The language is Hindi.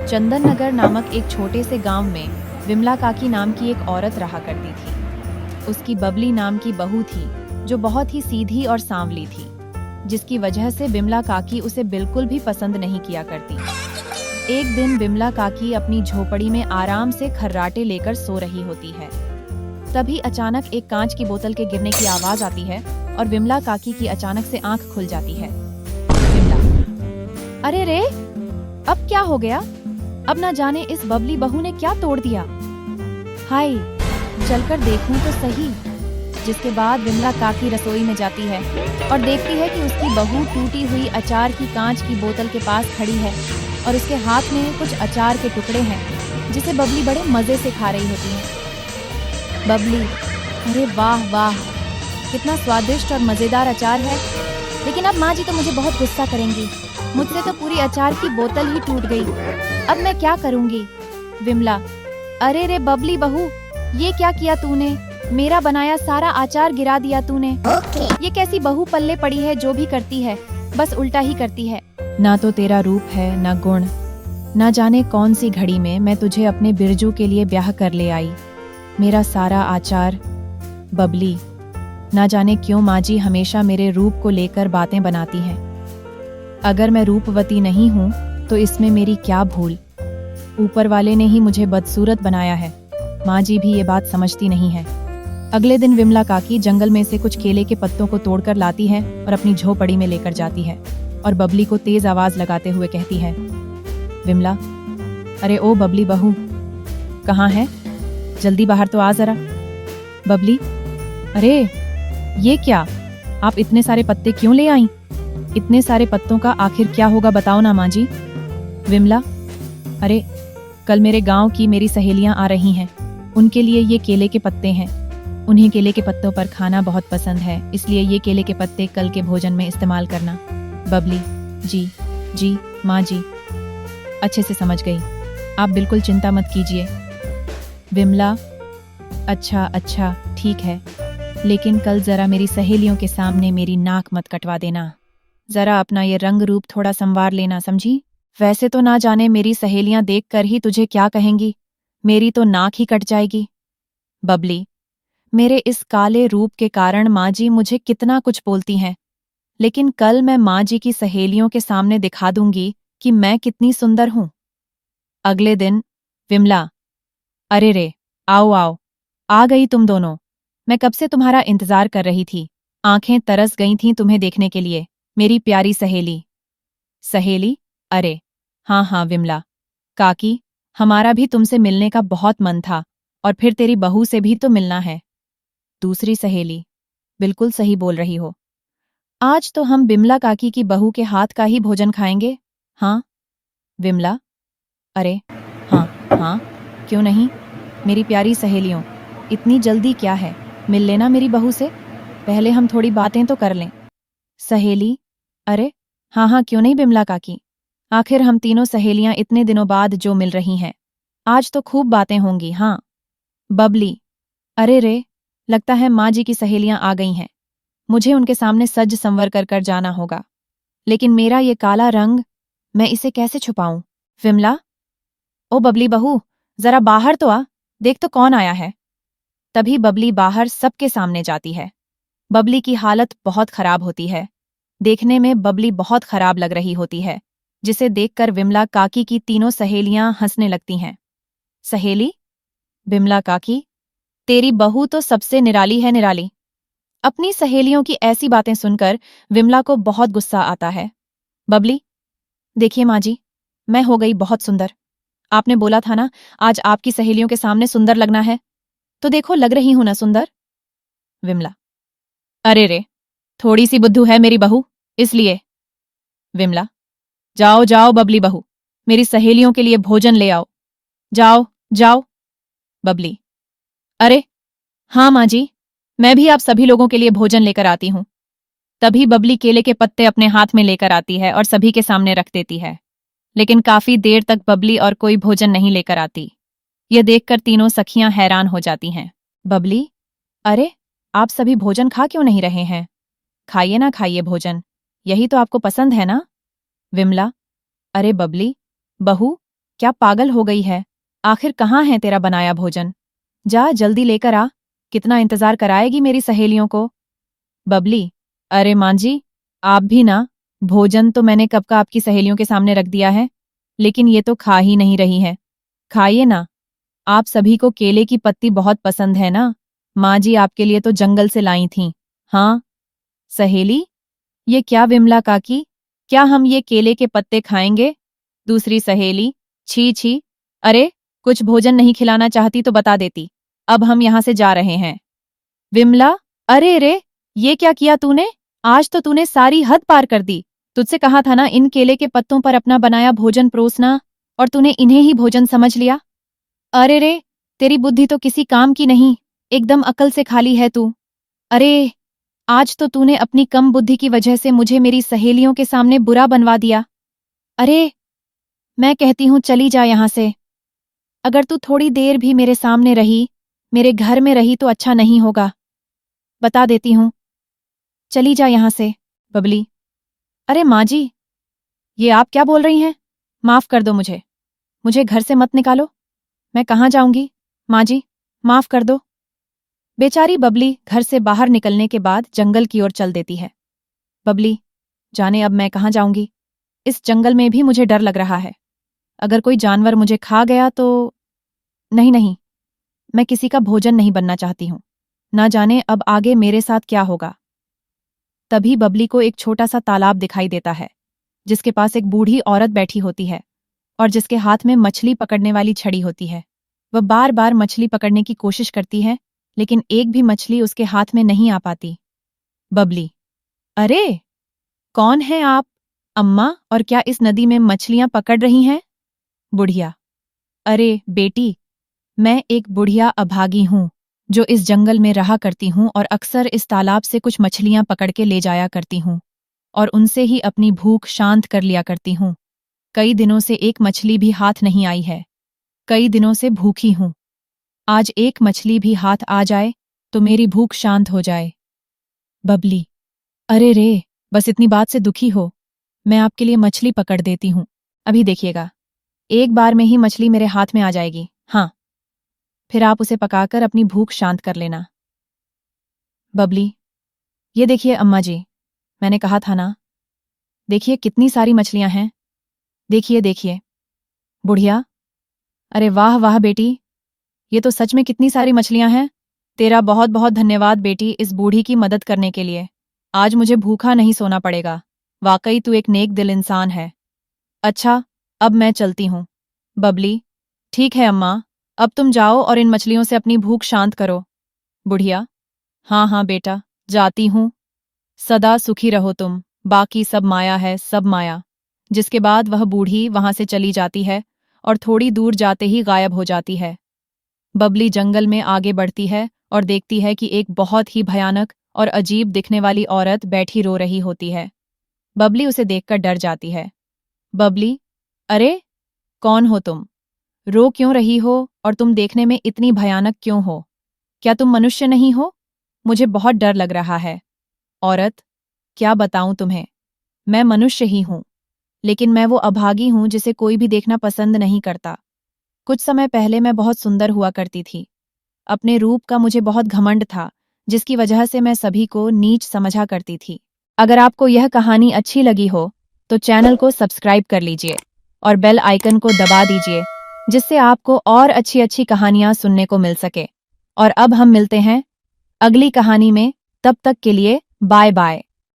चंदन नगर नामक एक छोटे से गांव में विमला काकी नाम की एक औरत रहा करती थी। उसकी बबली नाम की बहू थी जो बहुत ही सीधी और सांवली थी, जिसकी वजह से विमला काकी उसे बिल्कुल भी पसंद नहीं किया करती। एक दिन विमला काकी अपनी झोपड़ी में आराम से खर्राटे लेकर सो रही होती है। तभी अचानक एक कांच की बोतल के गिरने की आवाज आती है और विमला काकी की अचानक से आंख खुल जाती है। विमला, अरे रे, अब क्या हो गया? अब ना जाने इस बबली बहू ने क्या तोड़ दिया। हाय, चलकर देखूं तो सही। जिसके बाद विमला काकी रसोई में जाती है और देखती है कि उसकी बहू टूटी हुई अचार की कांच की बोतल के पास खड़ी है और उसके हाथ में कुछ अचार के टुकड़े हैं जिसे बबली बड़े मजे से खा रही होती है। बबली, अरे वाह वाह, कितना स्वादिष्ट और मजेदार अचार है। लेकिन अब माँ जी तो मुझे बहुत गुस्सा करेंगी। मुझसे तो पूरी अचार की बोतल ही टूट गई। अब मैं क्या करूंगी? विमला, अरे रे बबली बहू, ये क्या किया तूने? मेरा बनाया सारा अचार गिरा दिया तूने। ये कैसी बहू पल्ले पड़ी है, जो भी करती है बस उल्टा ही करती है। ना तो तेरा रूप है ना गुण। ना जाने कौन सी घड़ी में मैं तुझे अपने बिरजू के लिए ब्याह कर ले आई। मेरा सारा आचार। बबली, ना जाने क्यों माँ जी हमेशा मेरे रूप को लेकर बातें बनाती हैं। अगर मैं रूपवती नहीं हूँ तो इसमें मेरी क्या भूल। ऊपर वाले ने ही मुझे बदसूरत बनाया है। माँ जी भी ये बात समझती नहीं है। अगले दिन विमला काकी जंगल में से कुछ केले के पत्तों को तोड़कर लाती है और अपनी झोपड़ी में लेकर जाती है और बबली को तेज आवाज लगाते हुए कहती है, विमला, अरे ओ बबली बहू, कहाँ है? जल्दी बाहर तो आ जरा। बबली, अरे ये क्या? आप इतने सारे पत्ते क्यों ले आई? इतने सारे पत्तों का आखिर क्या होगा, बताओ ना माँ जी। विमला, अरे कल मेरे गांव की मेरी सहेलियां आ रही हैं। उनके लिए ये केले के पत्ते हैं। उन्हें केले के पत्तों पर खाना बहुत पसंद है, इसलिए ये केले के पत्ते कल के भोजन में इस्तेमाल करना। बबली, जी जी माँ जी, अच्छे से समझ गई। आप बिल्कुल चिंता मत कीजिए। विमला, अच्छा अच्छा ठीक है, लेकिन कल जरा मेरी सहेलियों के सामने मेरी नाक मत कटवा देना। जरा अपना ये रंग रूप थोड़ा संवार लेना, समझी? वैसे तो ना जाने मेरी सहेलियां देखकर ही तुझे क्या कहेंगी। मेरी तो नाक ही कट जाएगी। बबली, मेरे इस काले रूप के कारण माँ जी मुझे कितना कुछ बोलती हैं, लेकिन कल मैं माँ जी की सहेलियों के सामने दिखा दूंगी कि मैं कितनी सुंदर हूं। अगले दिन, विमला, अरे रे, आओ आओ, आ गई तुम दोनों। मैं कब से तुम्हारा इंतजार कर रही थी। आंखें तरस गई थीं तुम्हें देखने के लिए, मेरी प्यारी सहेली। सहेली? अरे हाँ हाँ विमला काकी, हमारा भी तुमसे मिलने का बहुत मन था, और फिर तेरी बहू से भी तो मिलना है। दूसरी सहेली, बिल्कुल सही बोल रही हो। आज तो हम बिमला काकी की बहू के हाथ का ही भोजन खाएंगे। हाँ विमला, अरे हाँ हाँ, क्यों नहीं। मेरी प्यारी सहेलियों, इतनी जल्दी क्या है? मिल लेना मेरी बहू से। पहले हम थोड़ी बातें तो कर लें। सहेली, अरे हाँ हाँ, क्यों नहीं बिमला काकी। आखिर हम तीनों सहेलियां इतने दिनों बाद जो मिल रही हैं, आज तो खूब बातें होंगी। हाँ। बबली, अरे रे, लगता है माँ जी की सहेलियां आ गई हैं। मुझे उनके सामने सज संवर कर जाना होगा। लेकिन मेरा ये काला रंग, मैं इसे कैसे छुपाऊं? विमला, ओ बबली बहू, जरा बाहर तो आ, देख तो कौन आया है। तभी बबली बाहर सबके सामने जाती है। बबली की हालत बहुत खराब होती है। देखने में बबली बहुत खराब लग रही होती है, जिसे देखकर विमला काकी की तीनों सहेलियां हंसने लगती हैं। सहेली? बिमला काकी, तेरी बहू तो सबसे निराली है, निराली। अपनी सहेलियों की ऐसी बातें सुनकर विमला को बहुत गुस्सा आता है। बबली, देखिए माँ जी, मैं हो गई बहुत सुंदर। आपने बोला था ना आज आपकी सहेलियों के सामने सुंदर लगना है, तो देखो लग रही हूं ना सुंदर। विमला, अरे रे, थोड़ी सी बुद्धू है मेरी बहू, इसलिए। विमला, जाओ जाओ बबली बहू, मेरी सहेलियों के लिए भोजन ले आओ। जाओ जाओ। बबली, अरे हाँ माँ जी, मैं भी आप सभी लोगों के लिए भोजन लेकर आती हूँ। तभी बबली केले के पत्ते अपने हाथ में लेकर आती है और सभी के सामने रख देती है। लेकिन काफी देर तक बबली और कोई भोजन नहीं लेकर आती। यह देखकर तीनों सखियां हैरान हो जाती हैं। बबली, अरे आप सभी भोजन खा क्यों नहीं रहे हैं? खाइए ना, खाइए भोजन, यही तो आपको पसंद है ना। विमला, अरे बबली बहू, क्या पागल हो गई है? आखिर कहाँ है तेरा बनाया भोजन? जा जल्दी लेकर आ। कितना इंतजार कराएगी मेरी सहेलियों को? बबली, अरे माँ जी, आप भी ना। भोजन तो मैंने कब का आपकी सहेलियों के सामने रख दिया है, लेकिन ये तो खा ही नहीं रही है। खाइए ना। आप सभी को केले की पत्ती बहुत पसंद है ना? माँ जी आपके लिए तो जंगल से लाई थीं। हाँ सहेली, ये क्या विमला काकी, क्या हम ये केले के पत्ते खाएंगे? दूसरी सहेली, छी छी, अरे कुछ भोजन नहीं खिलाना चाहती तो बता देती, अब हम यहाँ से जा रहे हैं। विमला, अरे रे, ये क्या किया तूने? आज तो तूने सारी हद पार कर दी। तुझसे कहा था ना इन केले के पत्तों पर अपना बनाया भोजन परोसना, और तूने इन्हें ही भोजन समझ लिया। अरे रे, तेरी बुद्धि तो किसी काम की नहीं, एकदम अकल से खाली है तू। अरे, आज तो तूने अपनी कम बुद्धि की वजह से मुझे मेरी सहेलियों के सामने बुरा बनवा दिया। अरे, मैं कहती हूँ चली जा यहाँ से। अगर तू थोड़ी देर भी मेरे सामने रही, मेरे घर में रही तो अच्छा नहीं होगा। बता देती हूँ, चली जा यहाँ से। बबली, अरे माँ जी, ये आप क्या बोल रही हैं? माफ कर दो मुझे, मुझे घर से मत निकालो। मैं कहाँ जाऊंगी? माँ जी, माफ कर दो। बेचारी बबली घर से बाहर निकलने के बाद जंगल की ओर चल देती है। बबली, जाने अब मैं कहाँ जाऊंगी? इस जंगल में भी मुझे डर लग रहा है। अगर कोई जानवर मुझे खा गया तो... नहीं नहीं, मैं किसी का भोजन नहीं बनना चाहती हूँ। ना जाने अब आगे मेरे साथ क्या होगा। तभी बबली को एक छोटा सा तालाब दिखाई देता है, जिसके पास एक बूढ़ी औरत बैठी होती है और जिसके हाथ में मछली पकड़ने वाली छड़ी होती है। वह बार बार मछली पकड़ने की कोशिश करती है, लेकिन एक भी मछली उसके हाथ में नहीं आ पाती। बबली, अरे कौन है आप? अम्मा, और क्या इस नदी में मछलियां पकड़ रही हैं? बुढ़िया, अरे बेटी, मैं एक बुढ़िया अभागी हूँ जो इस जंगल में रहा करती हूँ और अक्सर इस तालाब से कुछ मछलियां पकड़ के ले जाया करती हूँ और उनसे ही अपनी भूख शांत कर लिया करती हूँ। कई दिनों से एक मछली भी हाथ नहीं आई है। कई दिनों से भूखी हूँ। आज एक मछली भी हाथ आ जाए तो मेरी भूख शांत हो जाए। बबली, अरे रे, बस इतनी बात से दुखी हो? मैं आपके लिए मछली पकड़ देती हूँ। अभी देखिएगा, एक बार में ही मछली मेरे हाथ में आ जाएगी। हाँ, फिर आप उसे पकाकर अपनी भूख शांत कर लेना। बबली, ये देखिए अम्मा जी, मैंने कहा था ना। देखिए कितनी सारी मछलियां हैं। देखिए देखिए। बुढ़िया, अरे वाह वाह बेटी, ये तो सच में कितनी सारी मछलियां हैं। तेरा बहुत बहुत धन्यवाद बेटी इस बूढ़ी की मदद करने के लिए। आज मुझे भूखा नहीं सोना पड़ेगा। वाकई तू एक नेक दिल इंसान है। अच्छा, अब मैं चलती हूँ। बबली, ठीक है अम्मा, अब तुम जाओ और इन मछलियों से अपनी भूख शांत करो। बुढ़िया, हाँ हाँ बेटा, जाती हूँ। सदा सुखी रहो तुम, बाकी सब माया है, सब माया। जिसके बाद वह बूढ़ी वहां से चली जाती है और थोड़ी दूर जाते ही गायब हो जाती है। बबली जंगल में आगे बढ़ती है और देखती है कि एक बहुत ही भयानक और अजीब दिखने वाली औरत बैठी रो रही होती है। बबली उसे देखकर डर जाती है। बबली, अरे कौन हो तुम? रो क्यों रही हो और तुम देखने में इतनी भयानक क्यों हो? क्या तुम मनुष्य नहीं हो? मुझे बहुत डर लग रहा है। औरत, क्या बताऊं तुम्हें, मैं मनुष्य ही हूं, लेकिन मैं वो अभागी हूं जिसे कोई भी देखना पसंद नहीं करता। कुछ समय पहले मैं बहुत सुंदर हुआ करती थी। अपने रूप का मुझे बहुत घमंड था, जिसकी वजह से मैं सभी को नीच समझा करती थी। अगर आपको यह कहानी अच्छी लगी हो तो चैनल को सब्सक्राइब कर लीजिए और बेल आइकन को दबा दीजिए, जिससे आपको और अच्छी अच्छी कहानियां सुनने को मिल सके। और अब हम मिलते हैं अगली कहानी में, तब तक के लिए बाय बाय।